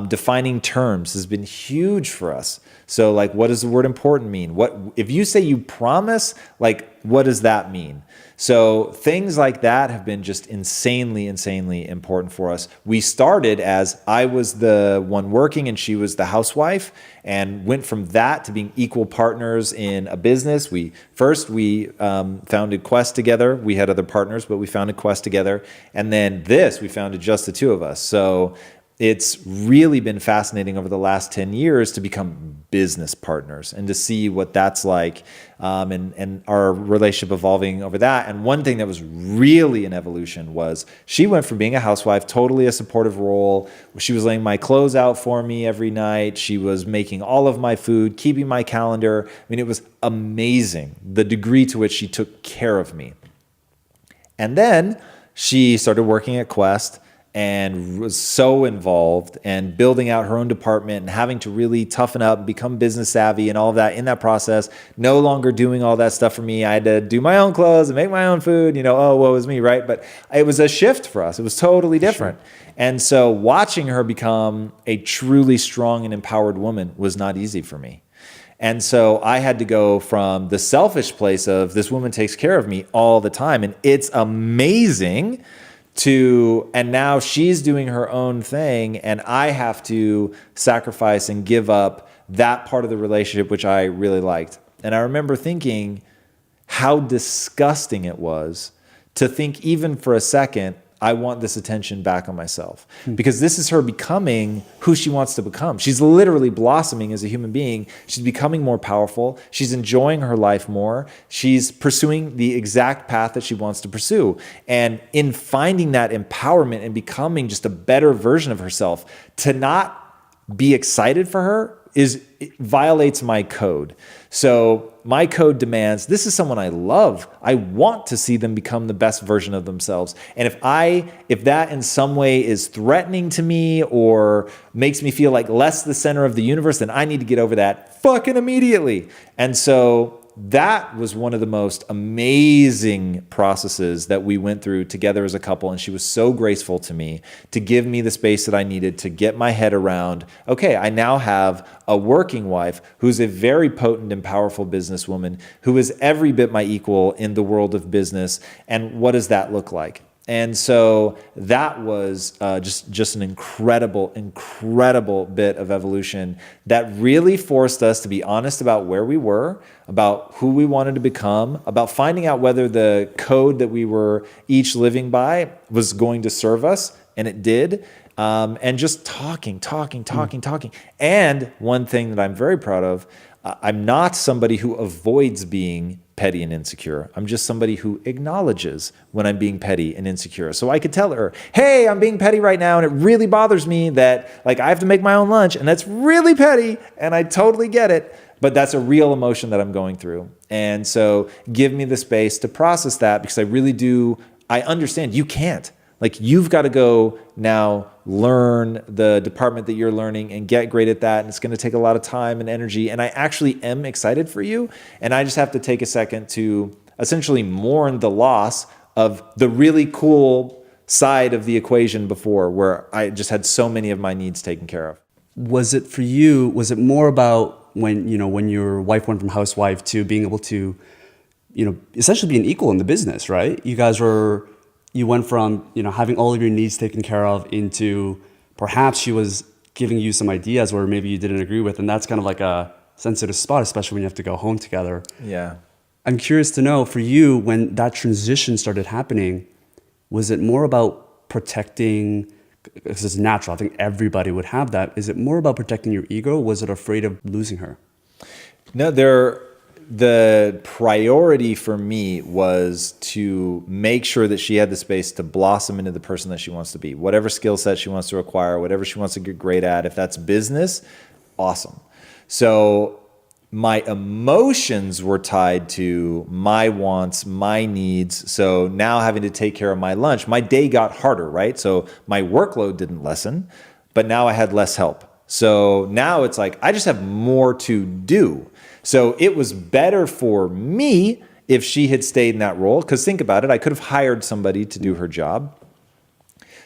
Defining terms has been huge for us. So like, what does the word important mean? What if you say you promise, like, what does that mean? So things like that have been just insanely, insanely important for us. We started as I was the one working and she was the housewife, and went from that to being equal partners in a business. We founded Quest together. We had other partners, but we founded Quest together. And then we founded just the two of us. So it's really been fascinating over the last 10 years to become business partners and to see what that's like, and our relationship evolving over that. And one thing that was really an evolution was she went from being a housewife, totally a supportive role. She was laying my clothes out for me every night. She was making all of my food, keeping my calendar. I mean, it was amazing, the degree to which she took care of me. And then she started working at Quest and was so involved and building out her own department and having to really toughen up, become business savvy and all of that in that process, no longer doing all that stuff for me. I had to do my own clothes and make my own food, oh, woe is me, right? But it was a shift for us. It was totally different. Sure. And so watching her become a truly strong and empowered woman was not easy for me. And so I had to go from the selfish place of this woman takes care of me all the time, and it's amazing, and now she's doing her own thing, and I have to sacrifice and give up that part of the relationship, which I really liked. And I remember thinking how disgusting it was to think even for a second, I want this attention back on myself, because this is her becoming who she wants to become. She's literally blossoming as a human being. She's becoming more powerful. She's enjoying her life more. She's pursuing the exact path that she wants to pursue. And in finding that empowerment and becoming just a better version of herself, to not be excited for her it violates my code. So my code demands, this is someone I love. I want to see them become the best version of themselves. And if that in some way is threatening to me or makes me feel like less the center of the universe, then I need to get over that fucking immediately. And so that was one of the most amazing processes that we went through together as a couple. And she was so graceful to me to give me the space that I needed to get my head around, okay, I now have a working wife who's a very potent and powerful businesswoman who is every bit my equal in the world of business. And what does that look like? And so that was just an incredible bit of evolution that really forced us to be honest about where we were, about who we wanted to become, about finding out whether the code that we were each living by was going to serve us, and it did. And just talking. And one thing that I'm very proud of, I'm not somebody who avoids being petty and insecure. I'm just somebody who acknowledges when I'm being petty and insecure. So I could tell her, hey, I'm being petty right now, and it really bothers me that I have to make my own lunch, and that's really petty, and I totally get it, but that's a real emotion that I'm going through. And so give me the space to process that, because I understand you can't. You've got to go now learn the department that you're learning and get great at that. And it's going to take a lot of time and energy. And I actually am excited for you. And I just have to take a second to essentially mourn the loss of the really cool side of the equation before, where I just had so many of my needs taken care of. Was it for you, was it more about when, when your wife went from housewife to being able to, essentially be an equal in the business, right? You went from, having all of your needs taken care of into perhaps she was giving you some ideas where maybe you didn't agree with. And that's kind of like a sensitive spot, especially when you have to go home together. Yeah. I'm curious to know for you, when that transition started happening, was it more about protecting, because it's natural, I think everybody would have that. Is it more about protecting your ego? Was it afraid of losing her? No, the priority for me was to make sure that she had the space to blossom into the person that she wants to be. Whatever skill set she wants to acquire, whatever she wants to get great at, if that's business, awesome. So my emotions were tied to my wants, my needs. So now having to take care of my lunch, my day got harder, right? So my workload didn't lessen, but now I had less help. So now it's like, I just have more to do. So it was better for me if she had stayed in that role, because think about it, I could have hired somebody to do her job.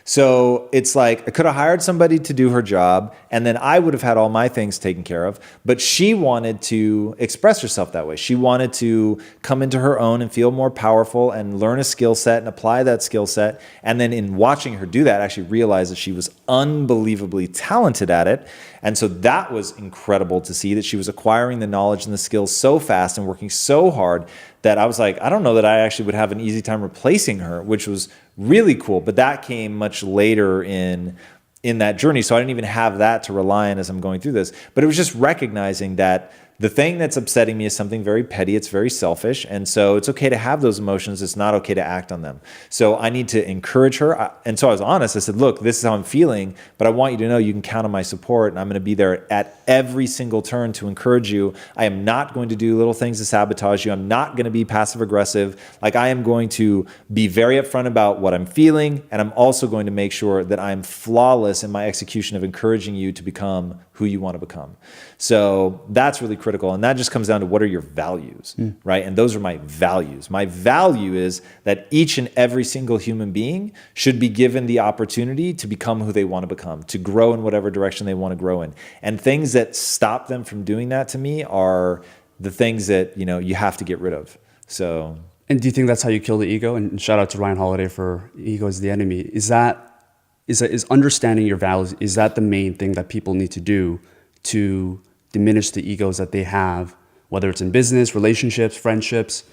So it's like I could have hired somebody to do her job, and then I would have had all my things taken care of. But she wanted to express herself that way. She wanted to come into her own and feel more powerful and learn a skill set and apply that skill set. And then in watching her do that, I actually realized that she was unbelievably talented at it. And so that was incredible to see that she was acquiring the knowledge and the skills so fast and working so hard that I was like, I don't know that I actually would have an easy time replacing her, which was really cool. But that came much later in that journey. So I didn't even have that to rely on as I'm going through this. But it was just recognizing that the thing that's upsetting me is something very petty. It's very selfish. And so it's okay to have those emotions. It's not okay to act on them. So I need to encourage her. And so I was honest. I said, look, this is how I'm feeling, but I want you to know you can count on my support. And I'm going to be there at every single turn to encourage you. I am not going to do little things to sabotage you. I'm not going to be passive aggressive. Like, I am going to be very upfront about what I'm feeling. And I'm also going to make sure that I'm flawless in my execution of encouraging you to become who you want to become. So that's really critical. And that just comes down to, what are your values, right? And those are my values. My value is that each and every single human being should be given the opportunity to become who they want to become, to grow in whatever direction they want to grow in. And things that stop them from doing that, to me, are the things that, you have to get rid of. So. And do you think that's how you kill the ego? And shout out to Ryan Holiday for "Ego is the Enemy." Is understanding your values, is that the main thing that people need to do to diminish the egos that they have, whether it's in business, relationships, friendships?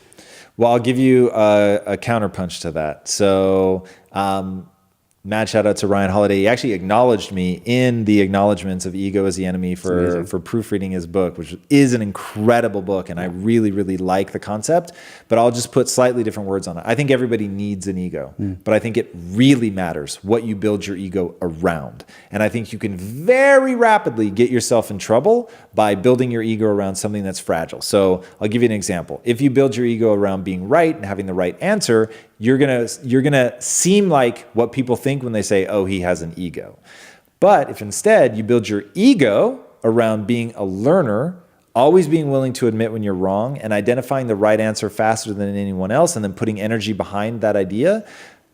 Well, I'll give you a counterpunch to that. So, mad shout out to Ryan Holiday. He actually acknowledged me in the acknowledgments of Ego is the Enemy for proofreading his book, which is an incredible book. And I really, really like the concept, but I'll just put slightly different words on it. I think everybody needs an ego, but I think it really matters what you build your ego around. And I think you can very rapidly get yourself in trouble by building your ego around something that's fragile. So I'll give you an example. If you build your ego around being right and having the right answer, you're gonna seem like what people think when they say, oh, he has an ego. But if instead you build your ego around being a learner, always being willing to admit when you're wrong, and identifying the right answer faster than anyone else, and then putting energy behind that idea,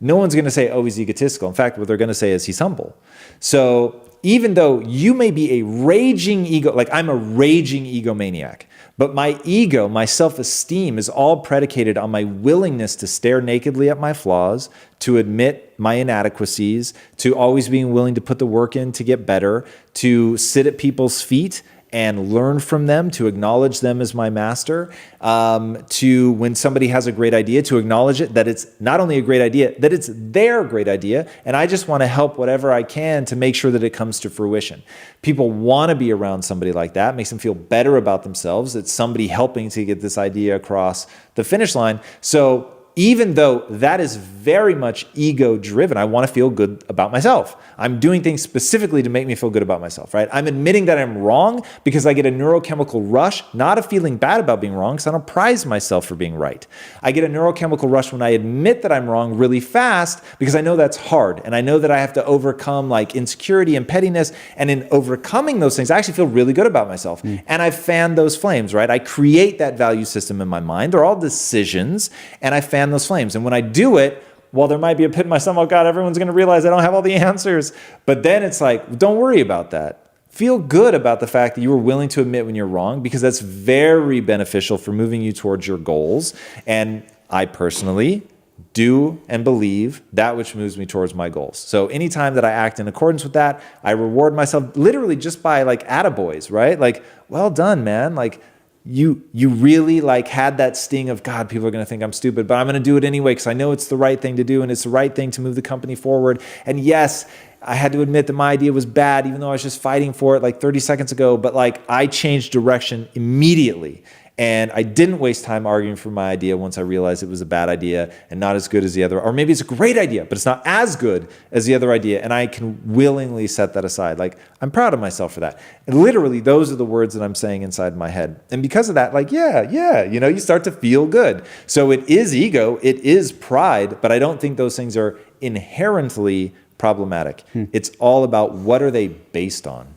no one's gonna say, oh, he's egotistical. In fact, what they're gonna say is he's humble. So even though you may be a raging ego, like I'm a raging egomaniac, but my ego, my self-esteem is all predicated on my willingness to stare nakedly at my flaws, to admit my inadequacies, to always being willing to put the work in to get better, to sit at people's feet and learn from them, to acknowledge them as my master, to, when somebody has a great idea, to acknowledge it, that it's not only a great idea, that it's their great idea, and I just want to help whatever I can to make sure that it comes to fruition. People want to be around somebody like that. It makes them feel better about themselves. It's somebody helping to get this idea across the finish line. So even though that is very much ego driven, I want to feel good about myself. I'm doing things specifically to make me feel good about myself, right? I'm admitting that I'm wrong because I get a neurochemical rush, not of feeling bad about being wrong, because I don't prize myself for being right. I get a neurochemical rush when I admit that I'm wrong really fast, because I know that's hard. And I know that I have to overcome like insecurity and pettiness. And in overcoming those things, I actually feel really good about myself. And I fan those flames, right? I create that value system in my mind. They're all decisions, and I fan those flames. And when I do it, while there might be a pit in my stomach, oh God, everyone's going to realize I don't have all the answers. But then it's like, don't worry about that. Feel good about the fact that you were willing to admit when you're wrong, because that's very beneficial for moving you towards your goals. And I personally do and believe that which moves me towards my goals. So anytime that I act in accordance with that, I reward myself literally just by like attaboys, right? Like, well done, man. Like you really like had that sting of, God, people are going to think I'm stupid, but I'm going to do it anyway because I know it's the right thing to do and it's the right thing to move the company forward. And yes, I had to admit that my idea was bad, even though I was just fighting for it like 30 seconds ago, but like I changed direction immediately. And I didn't waste time arguing for my idea once I realized it was a bad idea and not as good as the other. Or maybe it's a great idea, but it's not as good as the other idea. And I can willingly set that aside. Like, I'm proud of myself for that. And literally, those are the words that I'm saying inside my head. And because of that, like, you start to feel good. So it is ego, it is pride, but I don't think those things are inherently problematic. It's all about what are they based on.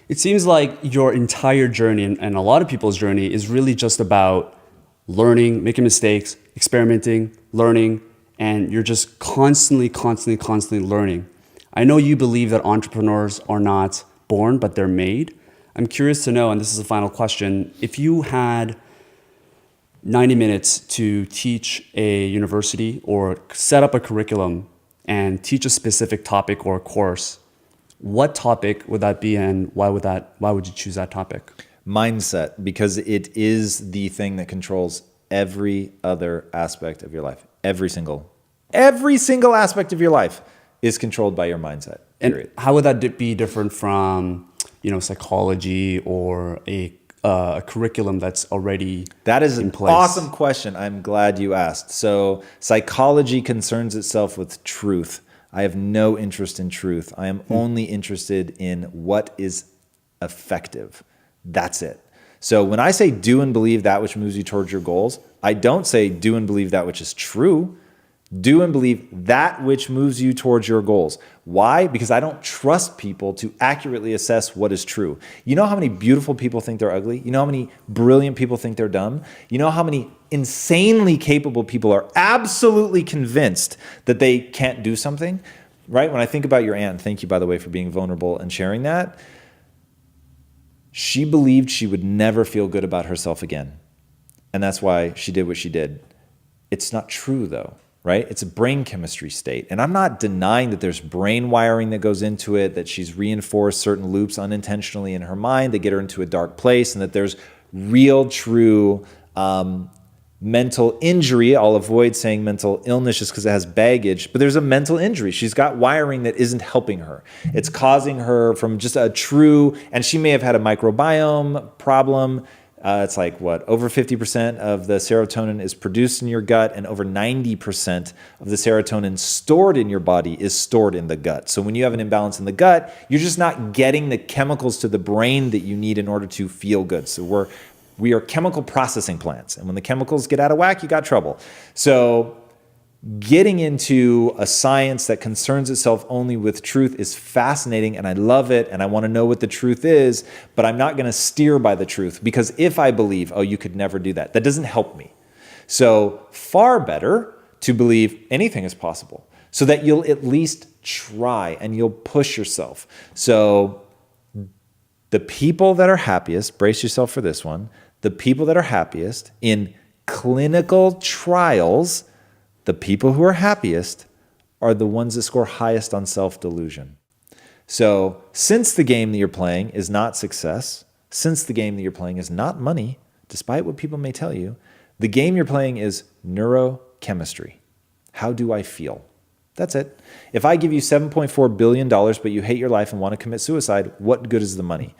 It seems like your entire journey and a lot of people's journey is really just about learning, making mistakes, experimenting, learning, and you're just constantly learning. I know you believe that entrepreneurs are not born, but they're made. I'm curious to know, and this is the final question, if you had 90 minutes to teach a university or set up a curriculum and teach a specific topic or course, what topic would that be, and why would you choose that topic? Mindset, because it is the thing that controls every other aspect of your life. Every single aspect of your life is controlled by your mindset. Period. And how would that be different from, psychology or a curriculum that's already that is in an place? Awesome question. I'm glad you asked. So psychology concerns itself with truth. I have no interest in truth. I am only interested in what is effective. That's it. So when I say do and believe that which moves you towards your goals, I don't say do and believe that which is true. Do and believe that which moves you towards your goals. Why? Because I don't trust people to accurately assess what is true. You know how many beautiful people think they're ugly? You know how many brilliant people think they're dumb? You know how many insanely capable people are absolutely convinced that they can't do something? Right? When I think about your aunt, thank you, by the way, for being vulnerable and sharing that. She believed she would never feel good about herself again. And that's why she did what she did. It's not true, though. Right? It's a brain chemistry state. And I'm not denying that there's brain wiring that goes into it, that she's reinforced certain loops unintentionally in her mind that get her into a dark place, and that there's real, true mental injury. I'll avoid saying mental illness just because it has baggage, but there's a mental injury. She's got wiring that isn't helping her. It's causing her from just a true, and she may have had a microbiome problem. It's like over 50% of the serotonin is produced in your gut, and over 90% of the serotonin stored in your body is stored in the gut. So when you have an imbalance in the gut, you're just not getting the chemicals to the brain that you need in order to feel good. So we are chemical processing plants, and when the chemicals get out of whack, you got trouble. So getting into a science that concerns itself only with truth is fascinating, and I love it, and I want to know what the truth is, but I'm not going to steer by the truth, because if I believe, you could never do that, that doesn't help me. So far better to believe anything is possible, so that you'll at least try and you'll push yourself. So the people that are happiest, brace yourself for this one, the people that are happiest in clinical trials, the people who are happiest are the ones that score highest on self-delusion. So since the game that you're playing is not success, since the game that you're playing is not money, despite what people may tell you, the game you're playing is neurochemistry. How do I feel? That's it. If I give you $7.4 billion, but you hate your life and want to commit suicide, what good is the money?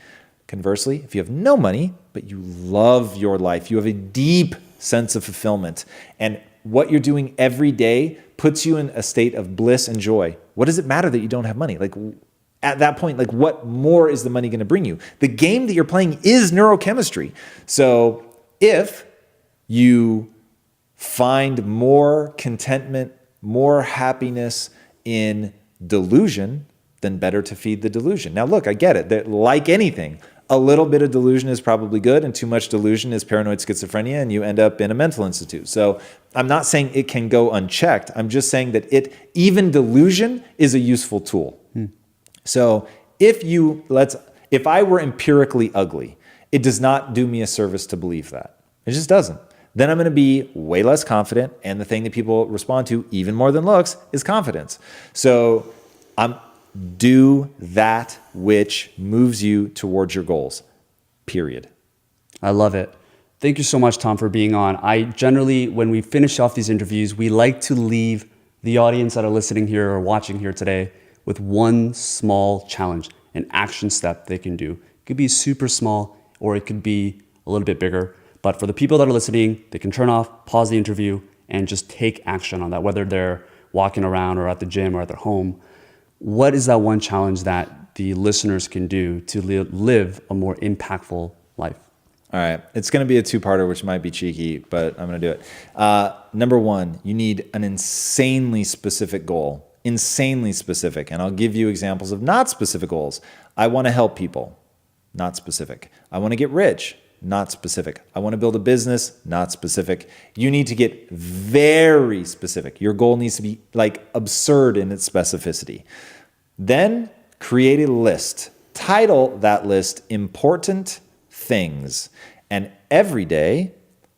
Conversely, if you have no money, but you love your life, you have a deep sense of fulfillment, and what you're doing every day puts you in a state of bliss and joy, what does it matter that you don't have money? Like, at that point, like, what more is the money going to bring you? The game that you're playing is neurochemistry. So if you find more contentment, more happiness in delusion, then better to feed the delusion. Now, look, I get it. That, like anything, A little bit of delusion is probably good, and too much delusion is paranoid schizophrenia, and you end up in a mental institute. So I'm not saying it can go unchecked. I'm just saying that even delusion is a useful tool. So if I were empirically ugly, it does not do me a service to believe that. It just doesn't. Then I'm going to be way less confident, and the thing that people respond to even more than looks is confidence. So do that which moves you towards your goals, period. I love it. Thank you so much, Tom, for being on. I generally, when we finish off these interviews, we like to leave the audience that are listening here or watching here today with one small challenge, an action step they can do. It could be super small or it could be a little bit bigger. But for the people that are listening, they can turn off, pause the interview, and just take action on that, whether they're walking around or at the gym or at their home. What is that one challenge that the listeners can do to live a more impactful life? All right. It's going to be a two-parter, which might be cheeky, but I'm going to do it. Number one, you need an insanely specific goal. Insanely specific. And I'll give you examples of not specific goals. I want to help people. Not specific. I want to get rich. Not specific. I want to build a business. Not specific. You need to get very specific. Your goal needs to be like absurd in its specificity. Then create a list. Title that list Important Things. And every day,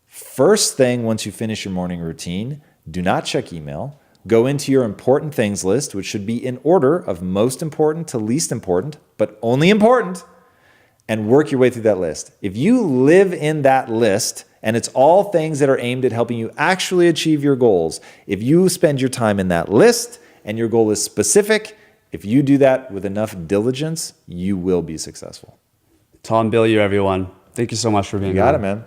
first thing once you finish your morning routine, do not check email. Go into your important things list, which should be in order of most important to least important, but only important, and work your way through that list. If you live in that list, and it's all things that are aimed at helping you actually achieve your goals, if you spend your time in that list and your goal is specific, if you do that with enough diligence, you will be successful. Tom Bilyeu, everyone. Thank you so much for being here. You got it, man.